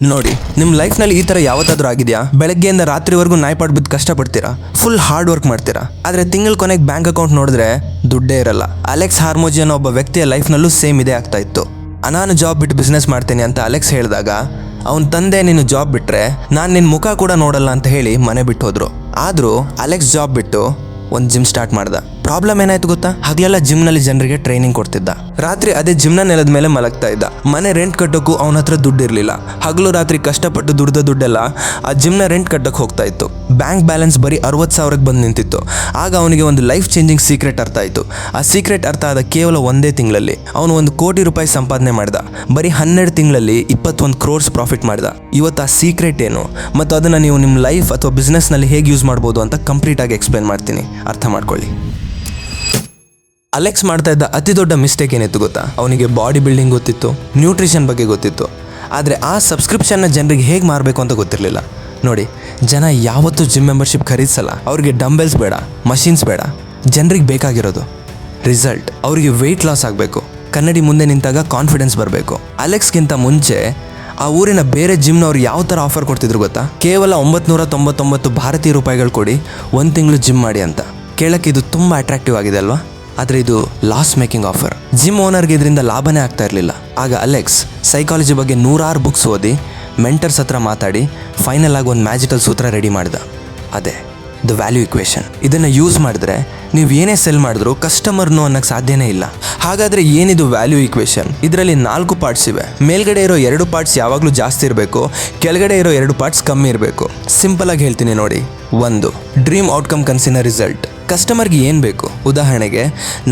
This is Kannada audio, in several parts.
ನೋಡಿ, ನಿಮ್ಮ ಲೈಫ್ನಲ್ಲಿ ಈ ಥರ ಯಾವತ್ತಾದ್ರೂ ಆಗಿದೆಯಾ? ಬೆಳಗ್ಗೆಯಿಂದ ರಾತ್ರಿವರೆಗೂ ನಾಯ್ಪಾಟ್ ಬಿದ್ದು ಕಷ್ಟಪಡ್ತೀರಾ, ಫುಲ್ ಹಾರ್ಡ್ ವರ್ಕ್ ಮಾಡ್ತೀರಾ, ಆದರೆ ತಿಂಗಳ ಕೊನೆಗೆ ಬ್ಯಾಂಕ್ ಅಕೌಂಟ್ ನೋಡಿದ್ರೆ ದುಡ್ಡೇ ಇರಲ್ಲ. ಅಲೆಕ್ಸ್ ಹಾರ್ಮೋಜಿ ಅನ್ನೋ ಒಬ್ಬ ವ್ಯಕ್ತಿಯ ಲೈಫ್ನಲ್ಲೂ ಸೇಮ್ ಇದೇ ಆಗ್ತಾ ಇತ್ತು. ನಾನು ಜಾಬ್ ಬಿಟ್ಟು ಬಿಸ್ನೆಸ್ ಮಾಡ್ತೀನಿ ಅಂತ ಅಲೆಕ್ಸ್ ಹೇಳಿದಾಗ ಅವನ ತಂದೆ ನೀನು ಜಾಬ್ ಬಿಟ್ಟರೆ ನಾನು ನಿನ್ನ ಮುಖ ಕೂಡ ನೋಡಲ್ಲ ಅಂತ ಹೇಳಿ ಮನೆ ಬಿಟ್ಟು ಹೋದ್ರು. ಆದರೂ ಅಲೆಕ್ಸ್ ಜಾಬ್ ಬಿಟ್ಟು ಒಂದು ಜಿಮ್ ಸ್ಟಾರ್ಟ್ ಮಾಡ್ದ. ಪ್ರಾಬ್ಲಮ್ ಏನಾಯ್ತು ಗೊತ್ತಾ? ಹಗಲೆಲ್ಲ ಜಿಮ್ನಲ್ಲಿ ಜನರಿಗೆ ಟ್ರೈನಿಂಗ್ ಕೊಡ್ತಿದ್ದ, ರಾತ್ರಿ ಅದೇ ಜಿಮ್ನ ನೆಲದ ಮೇಲೆ ಮಲಗ್ತಾ ಇದ್ದ. ಮನೆ ರೆಂಟ್ ಕಟ್ಟೋಕ್ಕೂ ಅವನ ಹತ್ರ ದುಡ್ಡಿರಲಿಲ್ಲ. ಹಗಲು ರಾತ್ರಿ ಕಷ್ಟಪಟ್ಟು ದುಡ್ದ ದುಡ್ಡೆಲ್ಲ ಆ ಜಿಮ್ನ ರೆಂಟ್ ಕಟ್ಟಕ್ಕೆ ಹೋಗ್ತಾ ಇತ್ತು. ಬ್ಯಾಂಕ್ ಬ್ಯಾಲೆನ್ಸ್ ಬರೀ 60,000ಕ್ಕೆ ಬಂದು ನಿಂತಿತ್ತು. ಆಗ ಅವನಿಗೆ ಒಂದು ಲೈಫ್ ಚೇಂಜಿಂಗ್ ಸೀಕ್ರೆಟ್ ಅರ್ಥ ಆಯಿತು. ಆ ಸೀಕ್ರೆಟ್ ಅರ್ಥ ಆದ ಕೇವಲ ಒಂದೇ ತಿಂಗಳಲ್ಲಿ ಅವನು ₹1 ಕೋಟಿ ಸಂಪಾದನೆ ಮಾಡ್ದ. ಬರೀ 12 ತಿಂಗಳಲ್ಲಿ 21 crores ಪ್ರಾಫಿಟ್ ಮಾಡ್ದ. ಇವತ್ತು ಆ ಸೀಕ್ರೆಟ್ ಏನು ಮತ್ತು ಅದನ್ನು ನೀವು ನಿಮ್ಮ ಲೈಫ್ ಅಥವಾ ಬಿಸ್ನೆಸ್ನಲ್ಲಿ ಹೇಗೆ ಯೂಸ್ ಮಾಡ್ಬೋದು ಅಂತ ಕಂಪ್ಲೀಟಾಗಿ ಎಕ್ಸ್ಪ್ಲೇನ್ ಮಾಡ್ತೀನಿ, ಅರ್ಥ ಮಾಡ್ಕೊಳ್ಳಿ. ಅಲೆಕ್ಸ್ ಮಾಡ್ತಾ ಇದ್ದ ಅತಿ ದೊಡ್ಡ ಮಿಸ್ಟೇಕ್ ಏನಿತ್ತು ಗೊತ್ತಾ? ಅವನಿಗೆ ಬಾಡಿ ಬಿಲ್ಡಿಂಗ್ ಗೊತ್ತಿತ್ತು, ನ್ಯೂಟ್ರಿಷನ್ ಬಗ್ಗೆ ಗೊತ್ತಿತ್ತು, ಆದರೆ ಆ ಸಬ್ಸ್ಕ್ರಿಪ್ಷನ್ನ ಜನರಿಗೆ ಹೇಗೆ ಮಾರಬೇಕು ಅಂತ ಗೊತ್ತಿರಲಿಲ್ಲ. ನೋಡಿ, ಜನ ಯಾವತ್ತೂ ಜಿಮ್ ಮೆಂಬರ್ಶಿಪ್ ಖರೀದಿಸಲ್ಲ. ಅವ್ರಿಗೆ ಡಂಬೆಲ್ಸ್ ಬೇಡ, ಮಷಿನ್ಸ್ ಬೇಡ, ಜನರಿಗೆ ಬೇಕಾಗಿರೋದು ರಿಸಲ್ಟ್. ಅವರಿಗೆ ವೆಯ್ಟ್ ಲಾಸ್ ಆಗಬೇಕು, ಕನ್ನಡಿ ಮುಂದೆ ನಿಂತಾಗ ಕಾನ್ಫಿಡೆನ್ಸ್ ಬರಬೇಕು. ಅಲೆಕ್ಸ್ಗಿಂತ ಮುಂಚೆ ಆ ಊರಿನ ಬೇರೆ ಜಿಮ್ನವ್ರು ಯಾವ ಥರ ಆಫರ್ ಕೊಡ್ತಿದ್ರು ಗೊತ್ತಾ? ಕೇವಲ $999 ಭಾರತೀಯ ರೂಪಾಯಿಗಳು ಕೊಡಿ 1 ತಿಂಗಳು ಜಿಮ್ ಮಾಡಿ ಅಂತ. ಕೇಳಕ್ಕೆ ಇದು ತುಂಬ ಅಟ್ರಾಕ್ಟಿವ್ ಆಗಿದೆ ಅಲ್ವಾ? ಆದರೆ ಇದು ಲಾಸ್ ಮೇಕಿಂಗ್ ಆಫರ್. ಜಿಮ್ ಓನರ್ಗೆ ಇದರಿಂದ ಲಾಭನೇ ಆಗ್ತಾ ಇರಲಿಲ್ಲ. ಆಗ ಅಲೆಕ್ಸ್ ಸೈಕಾಲಜಿ ಬಗ್ಗೆ 100 ಬುಕ್ಸ್ ಓದಿ, ಮೆಂಟರ್ಸ್ ಹತ್ರ ಮಾತಾಡಿ ಫೈನಲ್ ಆಗಿ ಒಂದು ಮ್ಯಾಜಿಕಲ್ ಸೂತ್ರ ರೆಡಿ ಮಾಡ್ದ. ಅದೇ ದ ವ್ಯಾಲ್ಯೂ ಇಕ್ವೇಷನ್. ಇದನ್ನು ಯೂಸ್ ಮಾಡಿದ್ರೆ ನೀವು ಏನೇ ಸೆಲ್ ಮಾಡಿದ್ರು ಕಸ್ಟಮರ್ನು ಅನ್ನೋಕ್ಕೆ ಸಾಧ್ಯನೇ ಇಲ್ಲ. ಹಾಗಾದರೆ ಏನಿದು ವ್ಯಾಲ್ಯೂ ಇಕ್ವೇಷನ್? ಇದರಲ್ಲಿ 4 ಪಾರ್ಟ್ಸ್ ಇವೆ. ಮೇಲ್ಗಡೆ ಇರೋ 2 ಪಾರ್ಟ್ಸ್ ಯಾವಾಗಲೂ ಜಾಸ್ತಿ ಇರಬೇಕು, ಕೆಳಗಡೆ ಇರೋ 2 ಪಾರ್ಟ್ಸ್ ಕಮ್ಮಿ ಇರಬೇಕು. ಸಿಂಪಲ್ ಆಗಿ ಹೇಳ್ತೀನಿ ನೋಡಿ. 1, ಡ್ರೀಮ್ ಔಟ್ಕಮ್ ಕನ್ಸಿನ ರಿಸಲ್ಟ್. ಕಸ್ಟಮರ್ಗೆ ಏನು ಬೇಕು? ಉದಾಹರಣೆಗೆ,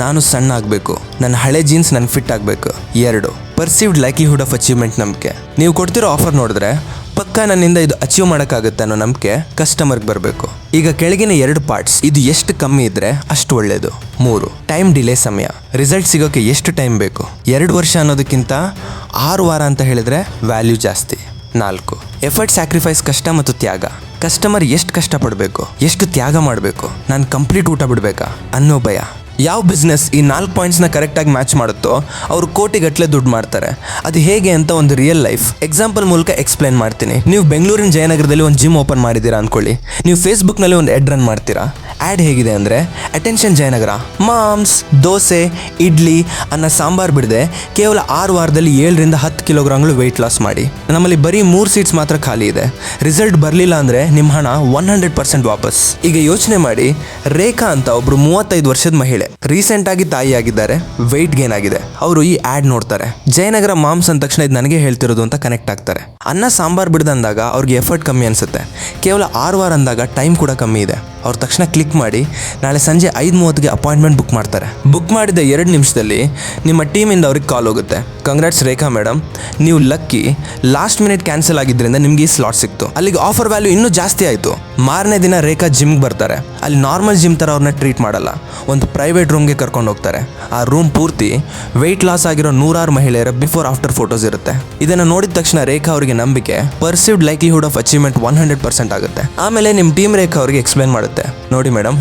ನಾನು ಸಣ್ಣ ಆಗಬೇಕು, ನನ್ನ ಹಳೆ ಜೀನ್ಸ್ ನನಗೆ ಫಿಟ್ ಆಗಬೇಕು. 2, ಪರ್ಸೀವ್ಡ್ ಲೈಕ್ಲಿಹುಡ್ ಆಫ್ ಅಚೀವ್ಮೆಂಟ್ ನಂಬಿಕೆ. ನೀವು ಕೊಡ್ತಿರೋ ಆಫರ್ ನೋಡಿದ್ರೆ ಪಕ್ಕ ನನ್ನಿಂದ ಇದು ಅಚೀವ್ ಮಾಡೋಕ್ಕಾಗುತ್ತೆ ಅನ್ನೋ ನಂಬಿಕೆ ಕಸ್ಟಮರ್ಗೆ ಬರಬೇಕು. ಈಗ ಕೆಳಗಿನ 2 ಪಾರ್ಟ್ಸ್, ಇದು ಎಷ್ಟು ಕಮ್ಮಿ ಇದ್ದರೆ ಅಷ್ಟು ಒಳ್ಳೆಯದು. 3, ಟೈಮ್ ಡಿಲೇ, ಸಮಯ. ರಿಸಲ್ಟ್ ಸಿಗೋಕ್ಕೆ ಎಷ್ಟು ಟೈಮ್ ಬೇಕು? 2 ವರ್ಷ ಅನ್ನೋದಕ್ಕಿಂತ 6 ವಾರ ಅಂತ ಹೇಳಿದರೆ ವ್ಯಾಲ್ಯೂ ಜಾಸ್ತಿ. 4, ಎಫರ್ಟ್, ಸ್ಯಾಕ್ರಿಫೈಸ್, ಕಷ್ಟ ಮತ್ತು ತ್ಯಾಗ. ಕಸ್ಟಮರ್ ಎಷ್ಟು ಕಷ್ಟಪಡಬೇಕು, ಎಷ್ಟು ತ್ಯಾಗ ಮಾಡಬೇಕು, ನಾನು ಕಂಪ್ಲೀಟ್ ಊಟ ಬಿಡಬೇಕಾ ಅನ್ನೋ ಭಯ. ಯಾವ ಬಿಸ್ನೆಸ್ ಈ 4 ಪಾಯಿಂಟ್ಸ್ನ ಕರೆಕ್ಟಾಗಿ ಮ್ಯಾಚ್ ಮಾಡುತ್ತೋ ಅವರು ಕೋಟಿಗಟ್ಟಲೆ ದುಡ್ಡು ಮಾಡ್ತಾರೆ. ಅದು ಹೇಗೆ ಅಂತ ಒಂದು ರಿಯಲ್ ಲೈಫ್ ಎಕ್ಸಾಂಪಲ್ ಮೂಲಕ ಎಕ್ಸ್ಪ್ಲೇನ್ ಮಾಡ್ತೀನಿ. ನೀವು ಬೆಂಗಳೂರಿನ ಜಯನಗರದಲ್ಲಿ ಒಂದು ಜಿಮ್ ಓಪನ್ ಮಾಡಿದ್ದೀರಾ ಅಂದ್ಕೊಳ್ಳಿ. ನೀವು ಫೇಸ್ಬುಕ್ನಲ್ಲಿ ಒಂದು ಆ್ಯಡ್ ರನ್ ಮಾಡ್ತೀರಾ. ಆ್ಯಡ್ ಹೇಗಿದೆ ಅಂದರೆ, ಅಟೆನ್ಷನ್ ಜಯನಗರ, ಮಾಮ್ಸ್ ದೋಸೆ ಇಡ್ಲಿ ಅನ್ನೋ ಸಾಂಬಾರು ಬಿಡದೆ ಕೇವಲ 6 ವಾರದಲ್ಲಿ 7ರಿಂದ 10 ಕಿಲೋಗ್ರಾಮ್ಗಳು ವೆಯ್ಟ್ ಲಾಸ್ ಮಾಡಿ. ನಮ್ಮಲ್ಲಿ ಬರೀ 3 ಸೀಟ್ಸ್ ಮಾತ್ರ ಖಾಲಿ ಇದೆ. ರಿಸಲ್ಟ್ ಬರಲಿಲ್ಲ ಅಂದರೆ ನಿಮ್ಮ ಹಣ 100% ವಾಪಸ್. ಈಗ ಯೋಚನೆ ಮಾಡಿ, ರೇಖಾ ಅಂತ ಒಬ್ಬರು 35 ವರ್ಷದ ಮಹಿಳೆ, ರೀಸೆಂಟಾಗಿ ತಾಯಿಯಾಗಿದ್ದಾರೆ, ವೆಯ್ಟ್ ಗೇನ್ ಆಗಿದೆ. ಅವರು ಈ ಆ್ಯಡ್ ನೋಡ್ತಾರೆ, ಜಯನಗರ ಮಾಮ್ಸ್ ಅಂದ ತಕ್ಷಣ ಇದು ನನಗೆ ಹೇಳ್ತಿರೋದು ಅಂತ ಕನೆಕ್ಟ್ ಆಗ್ತಾರೆ. ಅನ್ನ ಸಾಂಬಾರು ಬಿಡ್ದಂದಾಗ ಅವ್ರಿಗೆ ಎಫರ್ಟ್ ಕಮ್ಮಿ ಅನಿಸುತ್ತೆ. ಕೇವಲ 6 ವಾರ ಅಂದಾಗ ಟೈಮ್ ಕೂಡ ಕಮ್ಮಿ ಇದೆ. ಅವ್ರ ತಕ್ಷಣ ಕ್ಲಿಕ್ ಮಾಡಿ ನಾಳೆ ಸಂಜೆ 5:30ಗೆ ಅಪಾಯಿಂಟ್ಮೆಂಟ್ ಬುಕ್ ಮಾಡ್ತಾರೆ. ಬುಕ್ ಮಾಡಿದ 2 ನಿಮಿಷದಲ್ಲಿ ನಿಮ್ಮ ಟೀಮಿಂದ ಅವ್ರಿಗೆ ಕಾಲ್ ಹೋಗುತ್ತೆ. ಕಂಗ್ರಾಟ್ಸ್ ರೇಖಾ ಮೇಡಮ್, ನೀವು ಲಕ್ಕಿ, ಲಾಸ್ಟ್ ಮಿನಿಟ್ ಕ್ಯಾನ್ಸಲ್ ಆಗಿದ್ದರಿಂದ ನಿಮಗೆ ಈ ಸ್ಲಾಟ್ ಸಿಕ್ತು. ಅಲ್ಲಿಗೆ ಆಫರ್ ವ್ಯಾಲ್ಯೂ ಇನ್ನೂ ಜಾಸ್ತಿ ಆಯಿತು. ಮಾರನೇ ದಿನ ರೇಖಾ ಜಿಮ್ಗೆ ಬರ್ತಾರೆ. ಅಲ್ಲಿ ನಾರ್ಮಲ್ ಜಿಮ್ ಥರ ಅವ್ರನ್ನ ಟ್ರೀಟ್ ಮಾಡಲ್ಲ, ಒಂದು ಪ್ರೈವೇಟ್ ರೂಮ್ಗೆ ಕರ್ಕೊಂಡು ಹೋಗ್ತಾರೆ. ಆ ರೂಮ್ ಪೂರ್ತಿ ವೆಯ್ಟ್ ಲಾಸ್ ಆಗಿರೋ 100 ಮಹಿಳೆಯರ ಬಿಫೋರ್ ಆಫ್ಟರ್ ಫೋಟೋಸ್ ಇರುತ್ತೆ. ಇದನ್ನು ನೋಡಿದ ತಕ್ಷಣ ರೇಖಾ ಅವರಿಗೆ ನಂಬಿಕೆ, ಪರ್ಸೀವ್ಡ್ ಲೈಕ್ಲಿಹುಡ್ ಆಫ್ ಅಚೀವ್ಮೆಂಟ್ 100% ಆಗುತ್ತೆ. ಆಮೇಲೆ ನಿಮ್ಮ ಟೀಮ್ ರೇಖಾ ಅವರಿಗೆ ಎಕ್ಸ್ಪ್ಲೇನ್ ಮಾಡುತ್ತೆ, ನೋಡಿ ಮೇಡಮ್,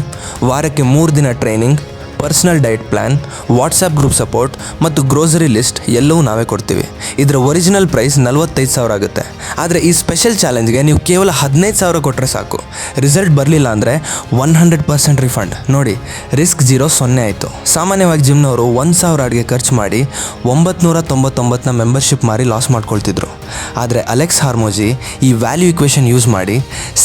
ವಾರಕ್ಕೆ 3 ದಿನ training, personal diet plan, WhatsApp group support ಮತ್ತು ಗ್ರೋಸರಿ ಲಿಸ್ಟ್ ಎಲ್ಲವೂ ನಾವೇ ಕೊಡ್ತೀವಿ. ಇದರ ಒರಿಜಿನಲ್ ಪ್ರೈಸ್ 45,000 ಆಗುತ್ತೆ. ಆದರೆ ಈ ಸ್ಪೆಷಲ್ ಚಾಲೆಂಜ್ಗೆ ನೀವು ಕೇವಲ 15,000 ಕೊಟ್ಟರೆ ಸಾಕು. ರಿಸಲ್ಟ್ ಬರಲಿಲ್ಲ ಅಂದರೆ 100% ರಿಫಂಡ್. ನೋಡಿ, ರಿಸ್ಕ್ 0 ಆಯಿತು. ಸಾಮಾನ್ಯವಾಗಿ ಜಿಮ್ನವರು 1,000 ಆಡ್ಗೆ ಖರ್ಚು ಮಾಡಿ 999ನ ಮೆಂಬರ್ಶಿಪ್ ಮಾರಿ ಲಾಸ್ ಮಾಡ್ಕೊಳ್ತಿದ್ರು. ಆದರೆ ಅಲೆಕ್ಸ್ ಹಾರ್ಮೋಜಿ ಈ ವ್ಯಾಲ್ಯೂ ಇಕ್ವೇಷನ್ ಯೂಸ್ ಮಾಡಿ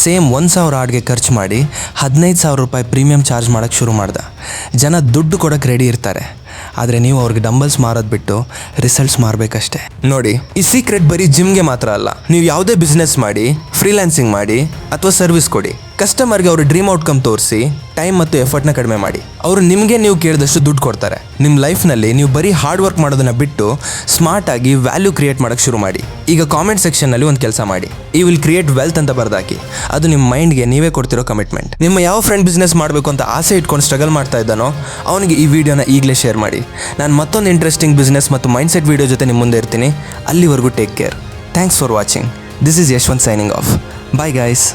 ಸೇಮ್ 1,000 ಆಡ್ಗೆ ಖರ್ಚು ಮಾಡಿ 15,000 ರೂಪಾಯಿ ಪ್ರೀಮಿಯಂ ಚಾರ್ಜ್ ಮಾಡೋಕ್ಕೆ ಶುರು ಮಾಡ್ದ. ಜನ ದುಡ್ಡು ಕೊಡೋಕ್ಕೆ ರೆಡಿ ಇರ್ತಾರೆ, ಆದರೆ ನೀವು ಅವ್ರಿಗೆ ಡಂಬಲ್ಸ್ ಮಾರೋದು ಬಿಟ್ಟು ರಿಸಲ್ಟ್ಸ್ ಮಾರಬೇಕಷ್ಟೇ. ನೋಡಿ, ಈ ಸೀಕ್ರೆಟ್ ಬರೀ ಜಿಮ್ಗೆ ಮಾತ್ರ ಅಲ್ಲ. ನೀವು ಯಾವುದೇ ಬಿಸ್ನೆಸ್ ಮಾಡಿ, ಫ್ರೀಲ್ಯಾನ್ಸಿಂಗ್ ಮಾಡಿ ಅಥವಾ ಸರ್ವಿಸ್ ಕೊಡಿ, ಕಸ್ಟಮರ್ಗೆ ಅವ್ರ ಡ್ರೀಮ್ ಔಟ್ಕಮ್ ತೋರಿಸಿ ಟೈಮ್ ಮತ್ತು ಎಫರ್ಟ್ನ ಕಡಿಮೆ ಮಾಡಿ, ಅವರು ನಿಮಗೆ ನೀವು ಕೇಳಿದಷ್ಟು ದುಡ್ಡು ಕೊಡ್ತಾರೆ. ನಿಮ್ಮ ಲೈಫ್ನಲ್ಲಿ ನೀವು ಬರೀ ಹಾರ್ಡ್ ವರ್ಕ್ ಮಾಡೋದನ್ನು ಬಿಟ್ಟು ಸ್ಮಾರ್ಟಾಗಿ ವ್ಯಾಲ್ಯೂ ಕ್ರಿಯೇಟ್ ಮಾಡೋಕ್ಕೆ ಶುರು ಮಾಡಿ. ಈಗ ಕಾಮೆಂಟ್ ಸೆಕ್ಷನ್ನಲ್ಲಿ ಒಂದು ಕೆಲಸ ಮಾಡಿ, ಈ ವಿಲ್ ಕ್ರಿಯೇಟ್ ವೆಲ್ತ್ ಅಂತ ಬರ್ದಾಕಿ. ಅದು ನಿಮ್ಮ ಮೈಂಡ್ಗೆ ನೀವೇ ಕೊಡ್ತಿರೋ ಕಮಿಟ್ಮೆಂಟ್. ನಿಮ್ಮ ಯಾವ ಫ್ರೆಂಡ್ ಬಿಸ್ನೆಸ್ ಮಾಡಬೇಕು ಅಂತ ಆಸೆ ಇಟ್ಕೊಂಡು ಸ್ಟ್ರಗಲ್ ಮಾಡ್ತಾ ಇದ್ದಾನೋ ಅವನಿಗೆ ಈ ವಿಡಿಯೋನ ಈಗಲೇ ಶೇರ್ ಮಾಡಿ. ನಾನು ಮತ್ತೊಂದು ಇಂಟ್ರೆಸ್ಟಿಂಗ್ ಬಿಸ್ನೆಸ್ ಮತ್ತು ಮೈಂಡ್ಸೆಟ್ ವಿಡಿಯೋ ಜೊತೆ ನಿಮ್ಮ ಮುಂದೆ ಇರ್ತೀನಿ. ಅಲ್ಲಿವರೆಗೂ take care. Thanks for watching. This is Yashwant signing off. Bye guys.